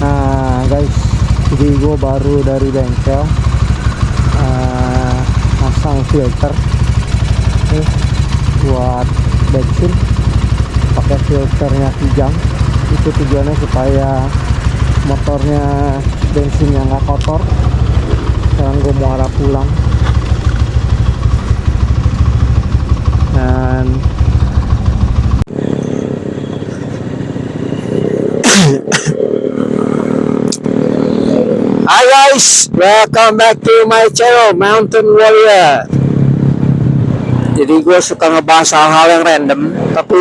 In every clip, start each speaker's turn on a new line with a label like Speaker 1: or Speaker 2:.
Speaker 1: Nah guys, jadi gue baru dari bengkel pasang filter nih buat bensin, pakai filternya Kijang. Itu tujuannya supaya motornya bensinnya nggak kotor. Sekarang gue mau arah pulang dan
Speaker 2: Hi guys, welcome back to my channel Mountain Warrior. Jadi gue suka ngebahas hal-hal yang random, tapi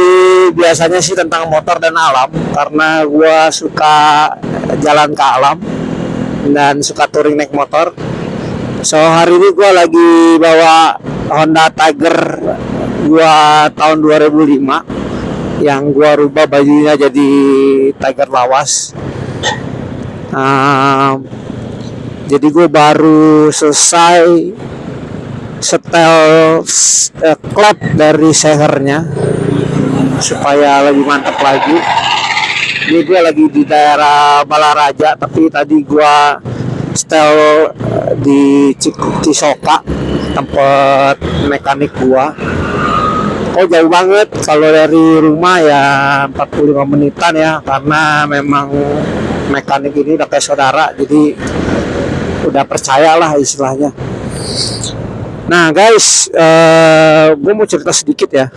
Speaker 2: biasanya sih tentang motor dan alam, karena gue suka jalan ke alam dan suka touring naik motor. So hari ini gue lagi bawa Honda Tiger gue tahun 2005 yang gue rubah bajunya jadi Tiger lawas. Jadi gue baru selesai setel klep dari sehernya supaya lebih mantap lagi. Ini gue lagi di daerah Balaraja, tapi tadi gue setel di Cisoka, tempat mekanik gue. Oh jauh banget, kalau dari rumah ya 45 menitan ya, karena memang mekanik ini udah kayak saudara, jadi udah percayalah istilahnya. Nah guys, gue mau cerita sedikit ya.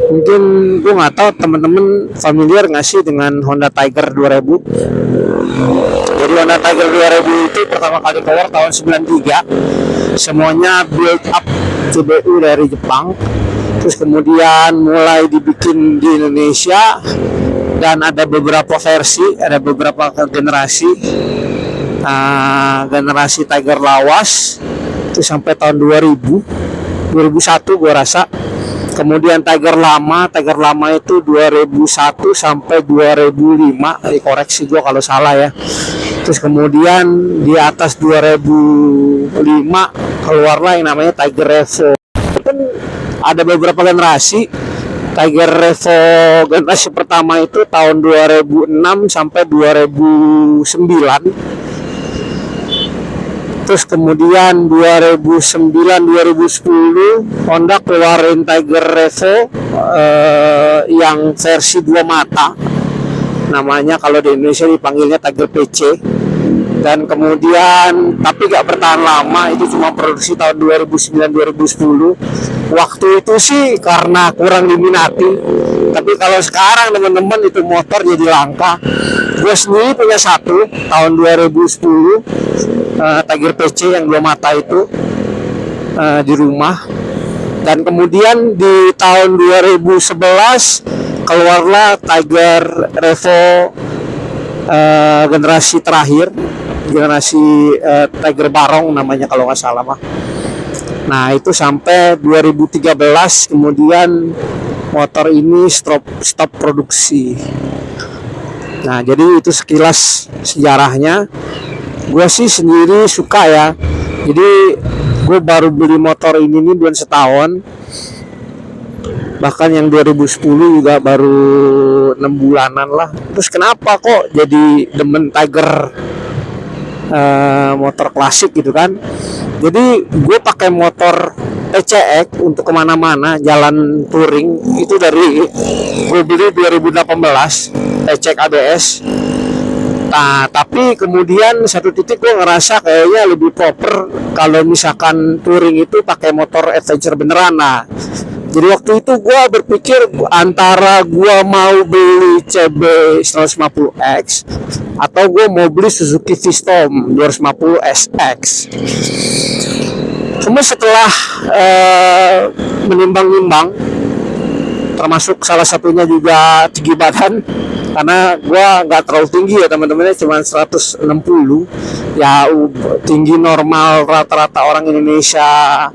Speaker 2: Mungkin gue nggak tahu temen-temen familiar nggak sih dengan Honda Tiger 2000. Jadi Honda Tiger 2000 itu pertama kali keluar tahun 93. Semuanya build up CBU dari Jepang. Terus kemudian mulai dibikin di Indonesia dan ada beberapa versi, ada beberapa generasi. Generasi Tiger lawas itu sampai tahun 2001 gue rasa. Kemudian Tiger lama itu 2001 sampai 2005, dikoreksi gue kalau salah ya. Terus kemudian di atas 2005 keluarlah yang namanya Tiger Revo. Kan ada beberapa generasi. Tiger Revo generasi pertama itu tahun 2006 sampai 2009. Terus kemudian 2009-2010 Honda keluarin Tiger Revo yang versi 2 mata. Namanya kalau di Indonesia dipanggilnya Tiger PC. Dan kemudian tapi gak bertahan lama, itu cuma produksi tahun 2009-2010. Waktu itu sih karena kurang diminati. Tapi kalau sekarang teman-teman itu motor jadi langka. Gue sendiri punya satu tahun 2010 Tiger PC yang 2 mata itu di rumah. Dan kemudian di tahun 2011 keluarlah Tiger Revo generasi terakhir, generasi Tiger Barong namanya kalau nggak salah mah. Nah itu sampai 2013 kemudian motor ini stop produksi. Nah jadi itu sekilas sejarahnya. Gue sih sendiri suka ya. Jadi gue baru beli motor ini nih belum setahun. Bahkan yang 2010 juga baru 6 bulanan lah. Terus kenapa kok jadi demen Tiger motor klasik gitu kan? Jadi gue pakai motor PCX untuk kemana-mana, jalan touring itu dari gue beli 2018 PCX ABS. Nah, tapi kemudian satu titik gue ngerasa kayaknya lebih proper kalau misalkan touring itu pakai motor adventure beneran. Nah, jadi waktu itu gue berpikir antara gue mau beli CB 150X atau gue mau beli Suzuki V-Storm 250 SX. Cuma setelah menimbang-nimbang, termasuk salah satunya juga tinggi badan, karena gue nggak terlalu tinggi ya teman-temannya, cuma 160 ya, tinggi normal rata-rata orang Indonesia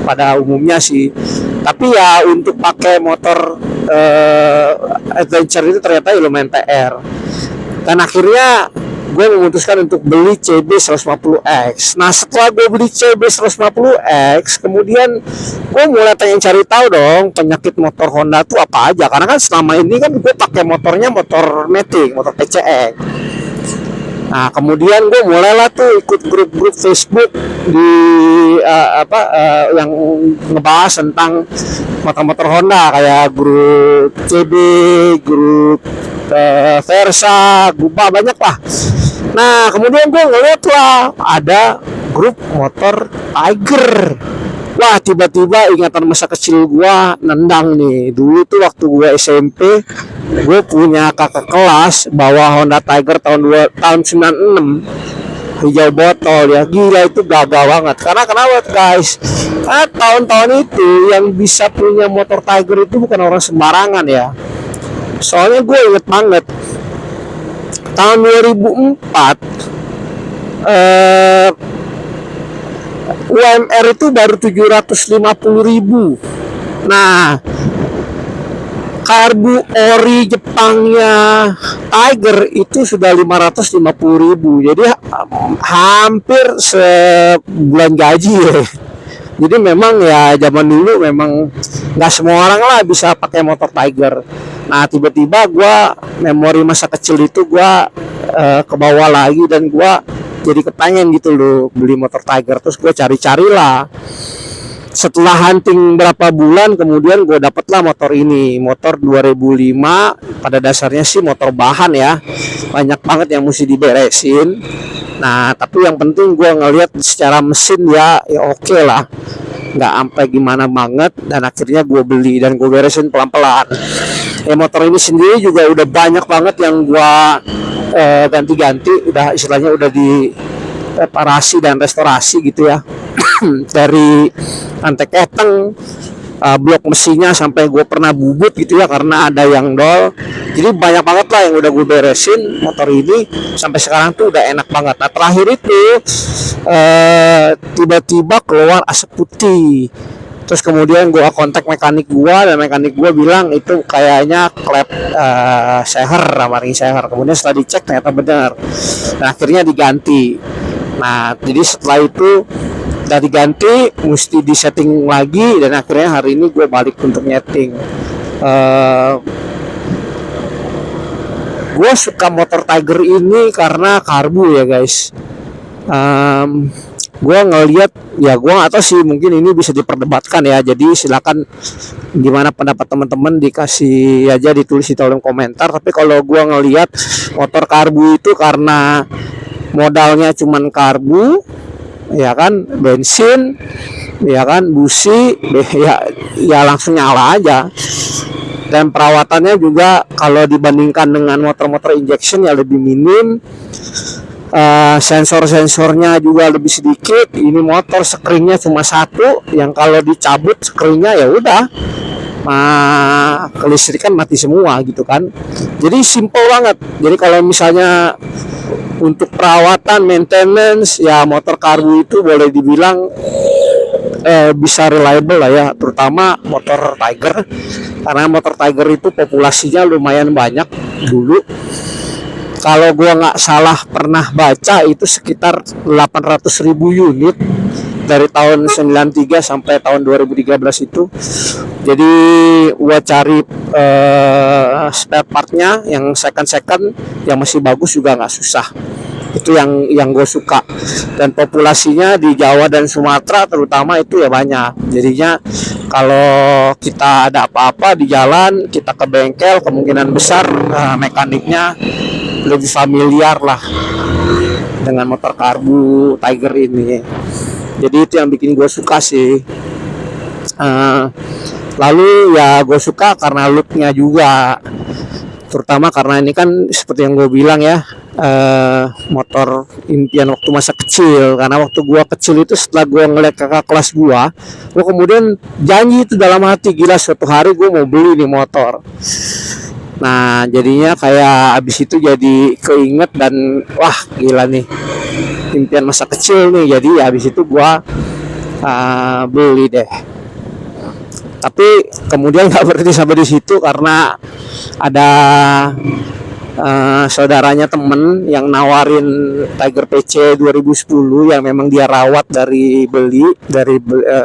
Speaker 2: pada umumnya sih. Tapi ya untuk pakai motor adventure itu ternyata lumayan PR. Dan akhirnya gue memutuskan untuk beli CB 150X. Nah setelah gue beli CB 150X, kemudian gue mulai pengen cari tahu dong penyakit motor Honda tuh apa aja. Karena kan selama ini kan gue pakai motornya motor matic, motor PCX. Nah kemudian gue mulailah tuh ikut grup-grup Facebook di yang ngebahas tentang motor-motor Honda, kayak grup CB, grup Versa, grup banyak lah. Nah kemudian gue ngeliat lah ada grup motor Tiger. Wah, tiba-tiba ingatan masa kecil gua nendang nih. Dulu tuh waktu gua SMP, gue punya kakak kelas bawa Honda Tiger tahun 96 hijau botol ya. Gila, itu gagal banget. Karena kenapa guys? Karena tahun-tahun itu yang bisa punya motor Tiger itu bukan orang sembarangan ya. Soalnya gue inget banget tahun 2004 UMR itu baru 750.000. Nah, karbu ori Jepangnya Tiger itu sudah 550.000. Jadi hampir sebulan gaji ya. Jadi memang ya zaman dulu memang nggak semua orang lah bisa pakai motor Tiger. Nah tiba-tiba gue memori masa kecil itu gue ke bawah lagi, dan gue jadi kepengen gitu loh beli motor Tiger. Terus gue cari-carilah. Setelah hunting berapa bulan kemudian gue dapatlah motor ini, motor 2005. Pada dasarnya sih motor bahan ya, banyak banget yang mesti diberesin. Nah tapi yang penting gue ngelihat secara mesin ya oke lah, nggak sampai gimana banget. Dan akhirnya gue beli dan gue beresin pelan-pelan. Motor ini sendiri juga udah banyak banget yang gue ganti-ganti, udah istilahnya udah di reparasi dan restorasi gitu ya. Dari antek keteng, blok mesinnya sampai gue pernah bubut gitu ya karena ada yang dol. Jadi banyak banget lah yang udah gue beresin motor ini sampai sekarang tuh udah enak banget. Nah terakhir itu tiba-tiba keluar asap putih. Terus kemudian gue kontak mekanik gue, dan mekanik gue bilang itu kayaknya klep seher, ring seher. Kemudian setelah dicek ternyata benar. Nah akhirnya diganti. Nah jadi setelah itu udah diganti, mesti disetting lagi, dan akhirnya hari ini gue balik untuk nyeting. Gue suka motor Tiger ini karena karbu ya guys. Gue ngeliat ya, gue nggak tahu sih, mungkin ini bisa diperdebatkan ya. Jadi silakan gimana pendapat teman-teman, dikasih aja, ditulis di kolom komentar. Tapi kalau gue ngeliat motor karbu itu karena modalnya cuman karbu ya kan, bensin ya kan, busi ya langsung nyala aja. Dan perawatannya juga kalau dibandingkan dengan motor-motor injection ya lebih minim. Sensor-sensornya juga lebih sedikit. Ini motor screennya cuma satu, yang kalau dicabut screennya ya udah kelistrikan mati semua gitu kan. Jadi simple banget. Jadi kalau misalnya untuk perawatan, maintenance ya, motor karbu itu boleh dibilang bisa reliable lah ya, terutama motor Tiger. Karena motor Tiger itu populasinya lumayan banyak dulu. Kalau gua nggak salah pernah baca itu sekitar 800.000 unit dari tahun 93 sampai tahun 2013 itu. Jadi gua cari spare partnya yang second yang masih bagus juga nggak susah. Itu yang gue suka. Dan populasinya di Jawa dan Sumatera terutama itu ya banyak. Jadinya kalau kita ada apa-apa di jalan, kita ke bengkel, kemungkinan besar mekaniknya lebih familiar lah dengan motor karbu Tiger ini. Jadi itu yang bikin gue suka sih. Lalu ya gue suka karena looknya juga, terutama karena ini kan seperti yang gue bilang ya, motor impian waktu masa kecil. Karena waktu gue kecil itu, setelah gue ngeliat kakak kelas gue kemudian janji itu dalam hati, gila suatu hari gue mau beli nih motor. Nah jadinya kayak abis itu jadi keinget, dan wah gila nih impian masa kecil nih. Jadi abis itu gua beli deh. Tapi kemudian nggak berhenti sampai di situ, karena ada saudaranya temen yang nawarin Tiger PC 2010 yang memang dia rawat dari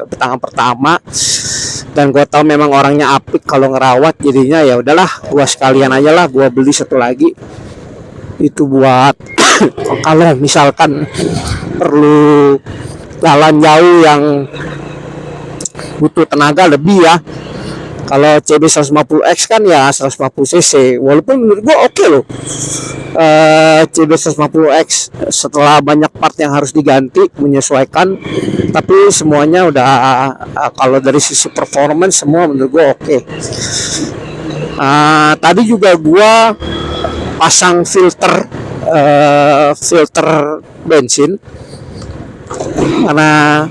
Speaker 2: tangan pertama. Dan gue tau memang orangnya apik kalau ngerawat, jadinya ya udahlah gue sekalian aja lah gue beli satu lagi. Itu buat kalau misalkan perlu jalan jauh yang butuh tenaga lebih ya. Kalau CB 150X kan ya 150 cc, walaupun menurut gua oke loh. CB 150X setelah banyak part yang harus diganti menyesuaikan, tapi semuanya udah kalau dari sisi performance semua menurut gua oke. Tadi juga gua pasang filter bensin karena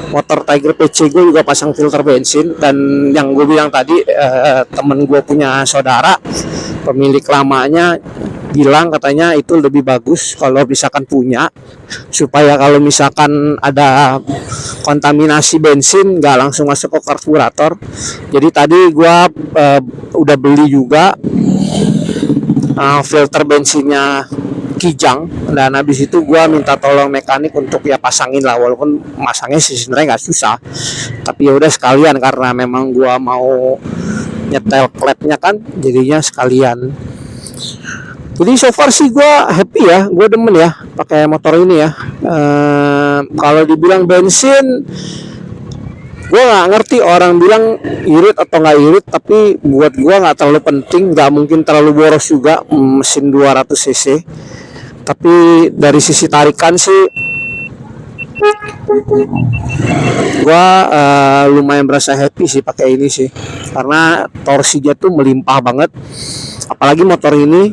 Speaker 2: motor Tiger PC gue juga pasang filter bensin. Dan yang gue bilang tadi, temen gue punya saudara pemilik lamanya bilang katanya itu lebih bagus kalau misalkan punya, supaya kalau misalkan ada kontaminasi bensin nggak langsung masuk ke karburator. Jadi tadi gue udah beli juga filter bensinnya Kijang, dan habis itu gua minta tolong mekanik untuk ya pasangin lah, walaupun masangnya sih sebenarnya nggak susah, tapi ya udah sekalian karena memang gua mau nyetel klepnya kan, jadinya sekalian. Jadi so far sih gua happy ya, gua demen ya pakai motor ini ya. Kalau dibilang bensin, gue nggak ngerti orang bilang irit atau nggak irit, tapi buat gue nggak terlalu penting, nggak mungkin terlalu boros juga, mesin 200 cc. Tapi dari sisi tarikan sih gue lumayan berasa happy sih pakai ini sih, karena torsinya tuh melimpah banget. Apalagi motor ini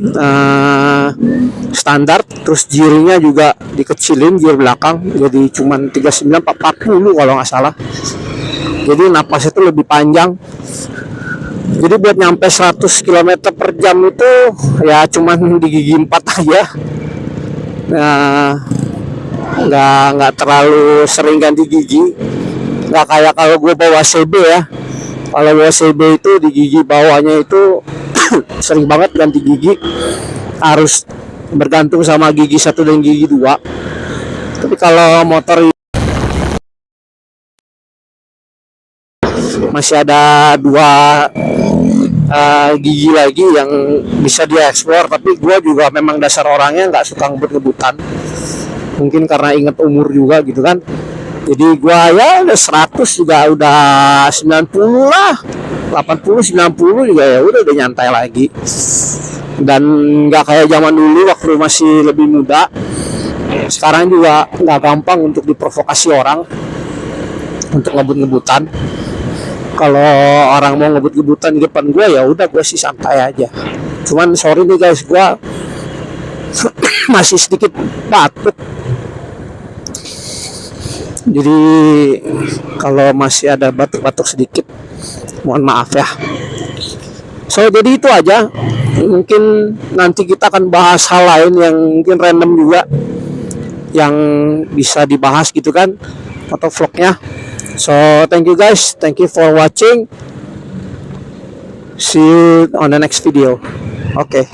Speaker 2: standar, terus gearnya juga dikecilin, gear belakang jadi cuman 39 40 kalau nggak salah. Jadi napasnya itu lebih panjang. Jadi buat nyampe 100 km per jam itu ya cuman di gigi 4 aja. Nah, nggak terlalu sering ganti gigi. Nggak kayak kalau gue bawa CB ya. Kalau bawa CB itu di gigi bawahnya itu sering banget ganti gigi. Harus bergantung sama gigi 1 dan gigi 2. Tapi kalau motor masih ada 2 gigi lagi yang bisa dieksplor, tapi gue juga memang dasar orangnya nggak suka ngebut-ngebutan, mungkin karena inget umur juga gitu kan. Jadi gue ya udah 100 juga udah 90 lah, 80 90 juga ya udah nyantai lagi, dan nggak kayak zaman dulu waktu masih lebih muda. Sekarang juga nggak gampang untuk diprovokasi orang untuk ngebut-ngebutan. Kalau orang mau ngebut-ngebutan di depan gue ya udah gue sih santai aja. Cuman sorry nih guys, gue masih sedikit batuk. Jadi kalau masih ada batuk-batuk sedikit, mohon maaf ya. So jadi itu aja. Mungkin nanti kita akan bahas hal lain yang mungkin random juga, yang bisa dibahas gitu kan, atau vlognya. So thank you guys, thank you for watching. See you on the next video. Okay.